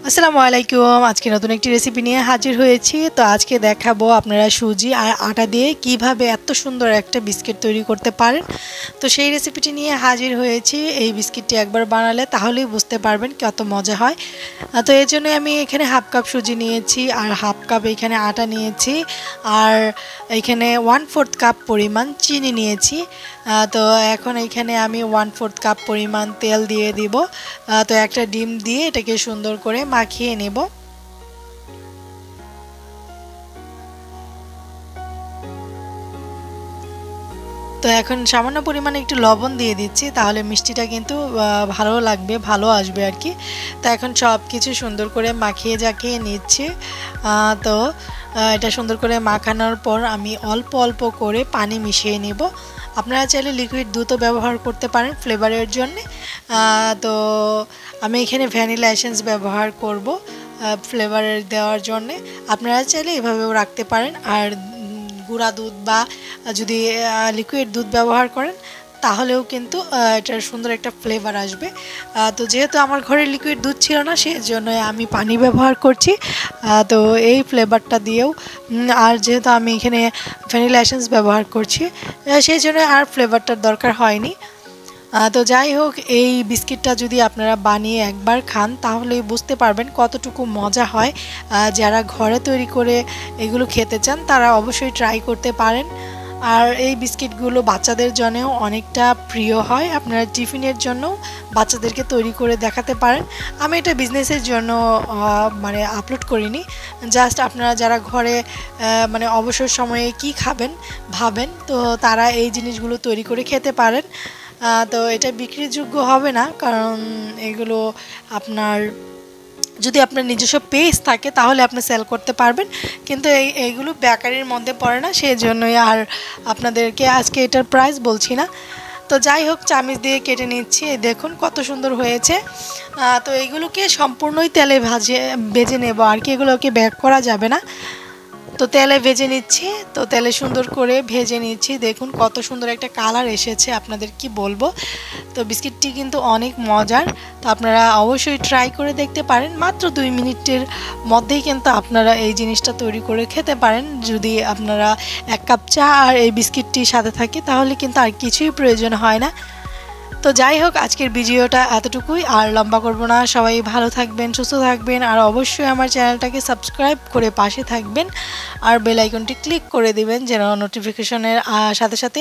আসসালামু আলাইকুম। আজকে নতুন একটি রেসিপি নিয়ে হাজির হয়েছি। তো আজকে দেখাবো আপনারা সুজি আর আটা দিয়ে কিভাবে এত সুন্দর একটা বিস্কিট তৈরি করতে পারেন। তো সেই রেসিপিটি নিয়ে হাজির হয়েছি। এই বিস্কিটটি একবার বানালে তাহলেই বুঝতে পারবেন কত মজা হয়। তো এর জন্য আমি এখানে হাফ কাপ সুজি নিয়েছি আর হাফ কাপ এখানে আটা নিয়েছি আর এখানে 1/4 কাপ পরিমাণ চিনি নিয়েছি। তো এখন এখানে আমি 1/4 কাপ পরিমাণ তেল দিয়ে দিব। তো একটা ডিম দিয়ে এটাকে সুন্দর করে মাখিয়ে নেব। তো এখন সামান্য পরিমাণে একটু লবণ দিয়ে দিচ্ছি, তাহলে মিষ্টিটা কিন্তু ভালো লাগবে, ভালো আসবে আর কি। তো এখন সব কিছু সুন্দর করে মাখিয়ে জাকিয়ে নিচ্ছি। তো এটা সুন্দর করে মাখানোর পর আমি অল্প অল্প করে পানি মিশিয়ে নেব। আপনারা চাইলে লিকুইড দুধও ব্যবহার করতে পারেন ফ্লেভারের জন্যে। তো আমি এখানে ভ্যানিলা এসেন্স ব্যবহার করব ফ্লেভারের দেওয়ার জন্যে। আপনারা চাইলে এভাবেও রাখতে পারেন। আর গুঁড়া দুধ বা যদি লিকুইড দুধ ব্যবহার করেন তাহলেও কিন্তু এটার সুন্দর একটা ফ্লেভার আসবে। তো যেহেতু আমার ঘরে লিকুইড দুধ ছিল না, সেই জন্য আমি পানি ব্যবহার করছি। তো এই ফ্লেভারটা দিয়েও আর যেহেতু আমি এখানে ভ্যানিলা এসেন্স ব্যবহার করছি, সেই জন্য আর ফ্লেভারটার দরকার হয়নি। তো যাই হোক, এই বিস্কিটটা যদি আপনারা বানিয়ে একবার খান তাহলেই বুঝতে পারবেন কতটুকু মজা হয়। যারা ঘরে তৈরি করে এগুলো খেতে চান তারা অবশ্যই ট্রাই করতে পারেন। আর এই বিস্কিটগুলো বাচ্চাদের জন্যও অনেকটা প্রিয় হয়। আপনারা টিফিনের জন্য বাচ্চাদেরকে তৈরি করে দেখাতে পারেন। আমি এটা বিজনেসের জন্য মানে আপলোড করিনি, জাস্ট আপনারা যারা ঘরে মানে অবসর সময়ে কি খাবেন ভাবেন, তো তারা এই জিনিসগুলো তৈরি করে খেতে পারেন। তো এটা বিক্রিযোগ্য হবে না, কারণ এগুলো আপনার যদি আপনার নিজস্ব পেজ থাকে তাহলে আপনি সেল করতে পারবেন, কিন্তু এইগুলো বেকারির মধ্যে পড়ে না, সেই জন্যই আর আপনাদেরকে আজকে এটার প্রাইস বলছি না। তো যাই হোক, চামিচ দিয়ে কেটে নিচ্ছি, দেখুন কত সুন্দর হয়েছে। তো এইগুলোকে সম্পূর্ণই তেলে ভেজে নেব আর কি, এগুলোকে ব্যাক করা যাবে না। তো তেলে ভেজে নিচ্ছি, তো তেলে সুন্দর করে ভেজে নিচ্ছি, দেখুন কত সুন্দর একটা কালার এসেছে, আপনাদের কি বলবো। তো বিস্কিটটি কিন্তু অনেক মজার, তো আপনারা অবশ্যই ট্রাই করে দেখতে পারেন। মাত্র 2 মিনিটের মধ্যেই কিন্তু আপনারা এই জিনিসটা তৈরি করে খেতে পারেন। যদি আপনারা 1 কাপ চা আর এই বিস্কিটটির সাথে থাকে তাহলে কিন্তু আর কিছুই প্রয়োজন হয় না। তো যাই হোক, আজকের ভিডিওটা এতটুকুই, আর লম্বা করব না। সবাই ভালো থাকবেন, সুস্থ থাকবেন, আর অবশ্যই আমার চ্যানেলটাকে সাবস্ক্রাইব করে পাশে থাকবেন আর বেল আইকনটি ক্লিক করে দিবেন যেন নোটিফিকেশনের সাথে সাথে